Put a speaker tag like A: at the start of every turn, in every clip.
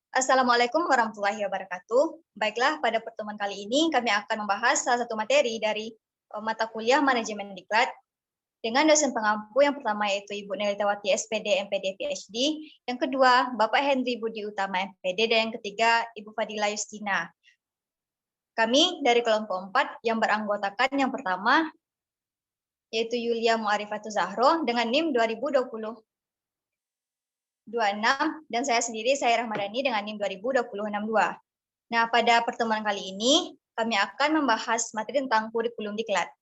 A: Assalamualaikum warahmatullahi wabarakatuh. Baiklah, pada pertemuan kali ini kami akan membahas salah satu materi dari mata kuliah Manajemen Diklat dengan dosen pengampu yang pertama yaitu Ibu Nelitawati SPD, MPD, PhD, yang kedua Bapak Henry Budi Utama, MPD, dan yang ketiga Ibu Fadila Yustina. Kami dari kelompok 4 yang beranggotakan yang pertama yaitu Yulia Mu'arifatu Zahro dengan NIM 2020 26 dan saya sendiri, saya Rahmadani dengan NIM 202062. Nah, pada pertemuan kali ini kami akan membahas materi tentang kurikulum diklat.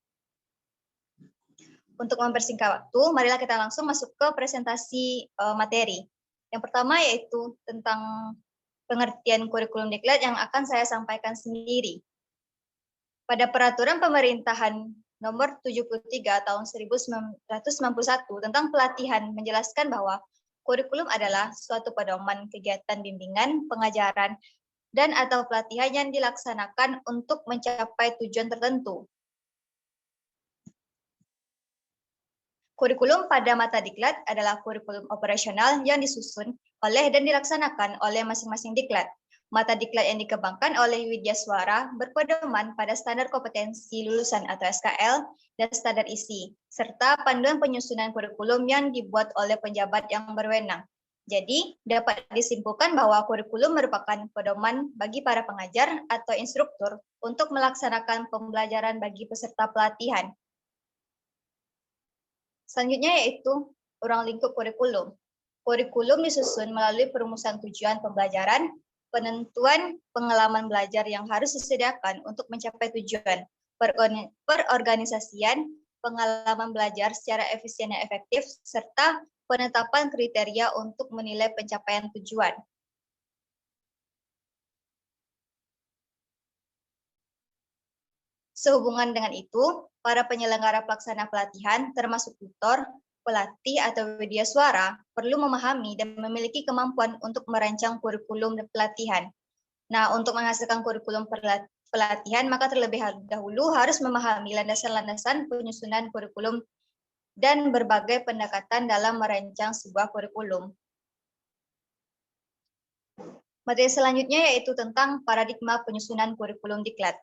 A: Untuk mempersingkat waktu, marilah kita langsung masuk ke presentasi materi. Yang pertama yaitu tentang pengertian kurikulum diklat yang akan saya sampaikan sendiri. Pada Peraturan Pemerintahan Nomor 73 Tahun 1991 tentang pelatihan menjelaskan bahwa kurikulum adalah suatu pedoman kegiatan bimbingan, pengajaran, dan atau pelatihan yang dilaksanakan untuk mencapai tujuan tertentu. Kurikulum pada mata diklat adalah kurikulum operasional yang disusun oleh dan dilaksanakan oleh masing-masing diklat. Mata diklat yang dikembangkan oleh Widyaswara berpedoman pada standar kompetensi lulusan atau SKL dan standar isi, serta panduan penyusunan kurikulum yang dibuat oleh pejabat yang berwenang. Jadi, dapat disimpulkan bahwa kurikulum merupakan pedoman bagi para pengajar atau instruktur untuk melaksanakan pembelajaran bagi peserta pelatihan. Selanjutnya yaitu ruang lingkup kurikulum. Kurikulum disusun melalui perumusan tujuan pembelajaran, penentuan pengalaman belajar yang harus disediakan untuk mencapai tujuan, perorganisasian pengalaman belajar secara efisien dan efektif, serta penetapan kriteria untuk menilai pencapaian tujuan. Sehubungan dengan itu, para penyelenggara pelaksana pelatihan, termasuk tutor, pelatih, atau widyaswara, perlu memahami dan memiliki kemampuan untuk merancang kurikulum pelatihan. Nah, untuk menghasilkan kurikulum pelatihan, maka terlebih dahulu harus memahami landasan-landasan penyusunan kurikulum dan berbagai pendekatan dalam merancang sebuah kurikulum. Materi selanjutnya yaitu tentang paradigma penyusunan kurikulum diklat.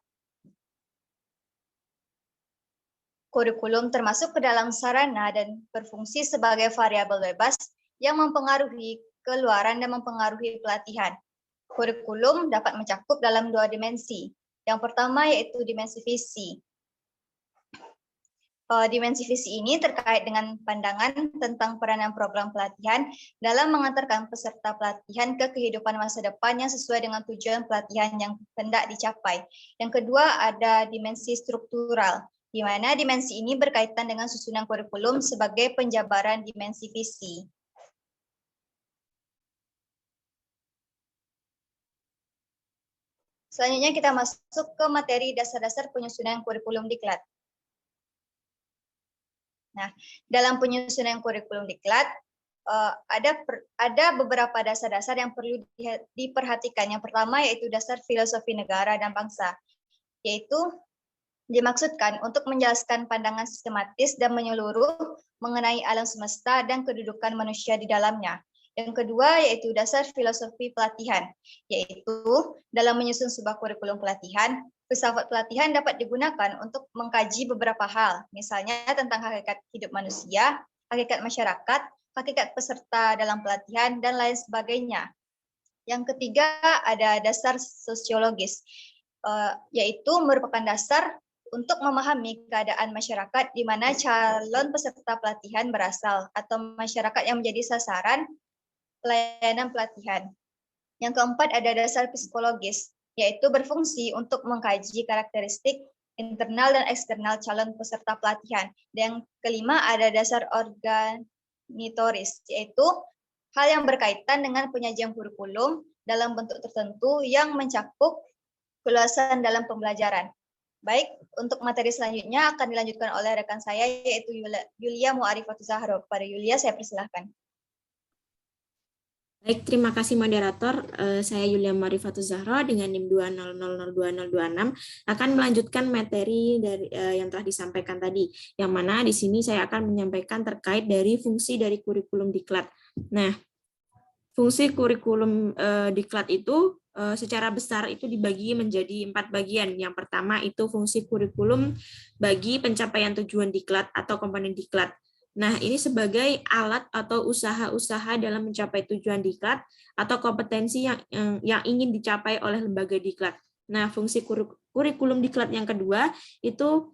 A: Kurikulum termasuk ke dalam sarana dan berfungsi sebagai variabel bebas yang mempengaruhi keluaran dan mempengaruhi pelatihan. Kurikulum dapat mencakup dalam dua dimensi. Yang pertama yaitu dimensi visi. Dimensi visi ini terkait dengan pandangan tentang peranan program pelatihan dalam mengantarkan peserta pelatihan ke kehidupan masa depan yang sesuai dengan tujuan pelatihan yang hendak dicapai. Yang kedua ada dimensi struktural, di mana dimensi ini berkaitan dengan susunan kurikulum sebagai penjabaran dimensi visi. Selanjutnya kita masuk ke materi dasar-dasar penyusunan kurikulum diklat. Nah, dalam penyusunan kurikulum diklat, ada beberapa dasar-dasar yang perlu diperhatikan. Yang pertama yaitu dasar filosofi negara dan bangsa, yaitu dimaksudkan untuk menjelaskan pandangan sistematis dan menyeluruh mengenai alam semesta dan kedudukan manusia di dalamnya. Yang kedua yaitu dasar filosofi pelatihan, yaitu dalam menyusun sebuah kurikulum pelatihan, filsafat pelatihan dapat digunakan untuk mengkaji beberapa hal, misalnya tentang hakikat hidup manusia, hakikat masyarakat, hakikat peserta dalam pelatihan, dan lain sebagainya. Yang ketiga ada dasar sosiologis, yaitu merupakan dasar untuk memahami keadaan masyarakat di mana calon peserta pelatihan berasal atau masyarakat yang menjadi sasaran pelayanan pelatihan. Yang keempat ada dasar psikologis, yaitu berfungsi untuk mengkaji karakteristik internal dan eksternal calon peserta pelatihan. Dan yang kelima ada dasar organitoris, yaitu hal yang berkaitan dengan penyajian kurikulum dalam bentuk tertentu yang mencakup keluasan dalam pembelajaran. Baik, untuk materi selanjutnya akan dilanjutkan oleh rekan saya, yaitu Yulia Mu'arifatu Zahro. Pada Yulia, saya persilahkan.
B: Baik, terima kasih moderator. Saya Yulia Mu'arifatu Zahro dengan NIM 2002026 akan melanjutkan materi dari yang telah disampaikan tadi, yang mana di sini saya akan menyampaikan terkait dari fungsi dari kurikulum diklat. Nah, fungsi kurikulum diklat itu secara besar itu dibagi menjadi 4 bagian. Yang pertama itu fungsi kurikulum bagi pencapaian tujuan diklat atau komponen diklat. Nah, ini sebagai alat atau usaha-usaha dalam mencapai tujuan diklat atau kompetensi yang ingin dicapai oleh lembaga diklat. Nah, fungsi kurikulum diklat yang kedua itu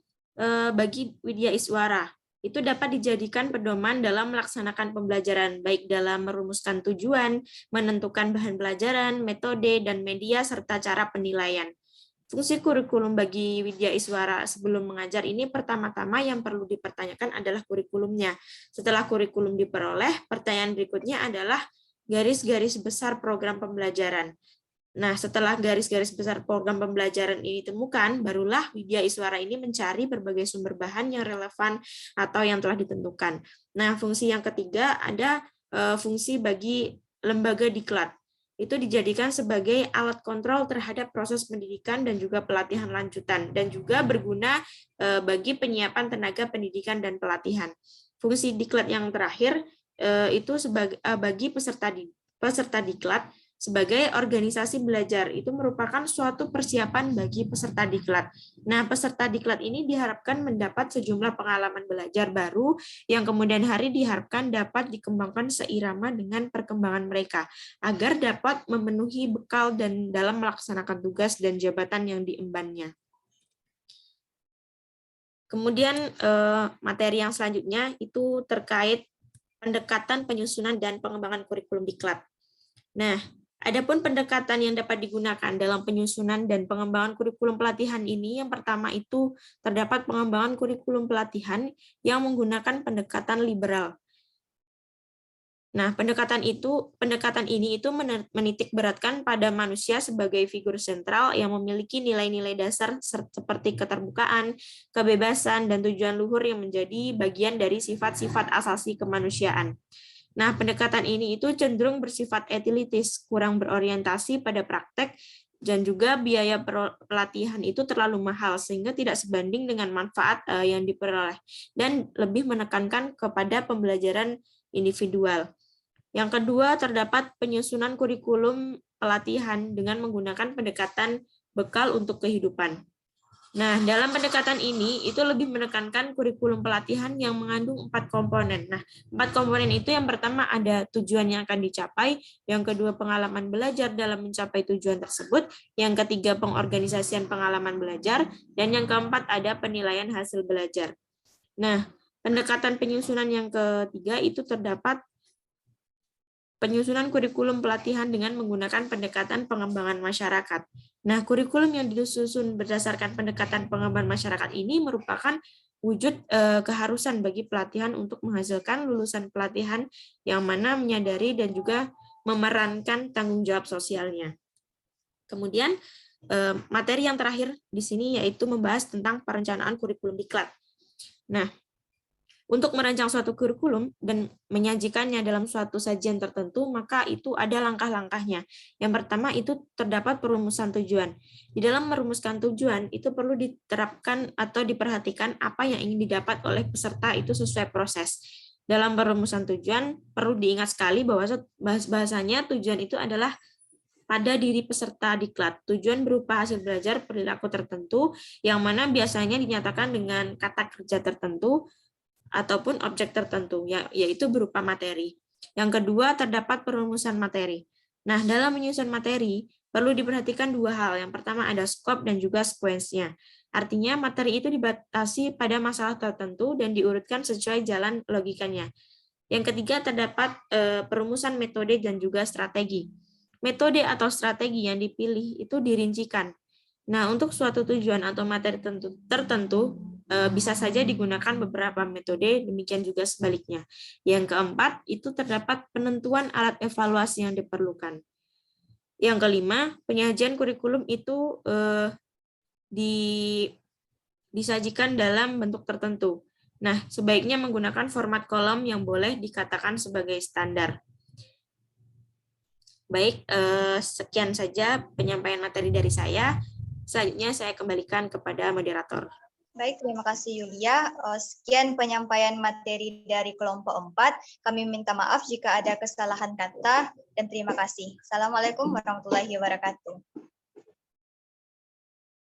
B: bagi Widya Iswara. Itu dapat dijadikan pedoman dalam melaksanakan pembelajaran, baik dalam merumuskan tujuan, menentukan bahan pelajaran, metode, dan media, serta cara penilaian. Fungsi kurikulum bagi Widya Iswara sebelum mengajar ini pertama-tama yang perlu dipertanyakan adalah kurikulumnya. Setelah kurikulum diperoleh, pertanyaan berikutnya adalah garis-garis besar program pembelajaran. Nah, setelah garis-garis besar program pembelajaran ini ditemukan, barulah Widya Iswara ini mencari berbagai sumber bahan yang relevan atau yang telah ditentukan. Nah, fungsi yang ketiga ada fungsi bagi lembaga diklat. Itu dijadikan sebagai alat kontrol terhadap proses pendidikan dan juga pelatihan lanjutan, dan juga berguna bagi penyiapan tenaga pendidikan dan pelatihan. Fungsi diklat yang terakhir itu bagi peserta diklat sebagai organisasi belajar. Itu merupakan suatu persiapan bagi peserta diklat. Nah, peserta diklat ini diharapkan mendapat sejumlah pengalaman belajar baru yang kemudian hari diharapkan dapat dikembangkan seirama dengan perkembangan mereka, agar dapat memenuhi bekal dan dalam melaksanakan tugas dan jabatan yang diembannya. Kemudian materi yang selanjutnya itu terkait pendekatan, penyusunan, dan pengembangan kurikulum diklat. Nah, adapun pendekatan yang dapat digunakan dalam penyusunan dan pengembangan kurikulum pelatihan ini, yang pertama itu terdapat pengembangan kurikulum pelatihan yang menggunakan pendekatan liberal. Nah, pendekatan ini itu menitik beratkan pada manusia sebagai figur sentral yang memiliki nilai-nilai dasar seperti keterbukaan, kebebasan, dan tujuan luhur yang menjadi bagian dari sifat-sifat asasi kemanusiaan. Nah, pendekatan ini itu cenderung bersifat elitis, kurang berorientasi pada praktek, dan juga biaya pelatihan itu terlalu mahal sehingga tidak sebanding dengan manfaat yang diperoleh, dan lebih menekankan kepada pembelajaran individual. Yang kedua, terdapat penyusunan kurikulum pelatihan dengan menggunakan pendekatan bekal untuk kehidupan. Nah, dalam pendekatan ini, itu lebih menekankan kurikulum pelatihan yang mengandung 4 komponen. Nah, 4 komponen itu yang pertama ada tujuan yang akan dicapai, yang kedua pengalaman belajar dalam mencapai tujuan tersebut, yang ketiga pengorganisasian pengalaman belajar, dan yang keempat ada penilaian hasil belajar. Nah, pendekatan penyusunan yang ketiga itu terdapat penyusunan kurikulum pelatihan dengan menggunakan pendekatan pengembangan masyarakat. Nah, kurikulum yang disusun berdasarkan pendekatan pengembangan masyarakat ini merupakan wujud keharusan bagi pelatihan untuk menghasilkan lulusan pelatihan yang mana menyadari dan juga memerankan tanggung jawab sosialnya. Kemudian, materi yang terakhir di sini yaitu membahas tentang perencanaan kurikulum diklat. Nah, untuk merancang suatu kurikulum dan menyajikannya dalam suatu sajian tertentu, maka itu ada langkah-langkahnya. Yang pertama itu terdapat perumusan tujuan. Di dalam merumuskan tujuan, itu perlu diterapkan atau diperhatikan apa yang ingin didapat oleh peserta itu sesuai proses. Dalam perumusan tujuan, perlu diingat sekali bahwa bahasanya tujuan itu adalah pada diri peserta diklat. Tujuan berupa hasil belajar perilaku tertentu, yang mana biasanya dinyatakan dengan kata kerja tertentu, ataupun objek tertentu, yaitu berupa materi. Yang kedua, terdapat perumusan materi. Nah, dalam menyusun materi, perlu diperhatikan 2 hal. Yang pertama ada skop dan juga sekuensinya. Artinya, materi itu dibatasi pada masalah tertentu dan diurutkan sesuai jalan logikanya. Yang ketiga, terdapat perumusan metode dan juga strategi. Metode atau strategi yang dipilih itu dirincikan. Nah, untuk suatu tujuan atau materi tertentu, bisa saja digunakan beberapa metode, demikian juga sebaliknya. Yang keempat, itu terdapat penentuan alat evaluasi yang diperlukan. Yang kelima, penyajian kurikulum itu disajikan dalam bentuk tertentu. Nah, sebaiknya menggunakan format kolom yang boleh dikatakan sebagai standar. Baik, sekian saja penyampaian materi dari saya. Selanjutnya saya kembalikan kepada moderator.
A: Baik, terima kasih Yulia. Sekian penyampaian materi dari kelompok 4. Kami minta maaf jika ada kesalahan kata dan terima kasih. Assalamualaikum warahmatullahi wabarakatuh.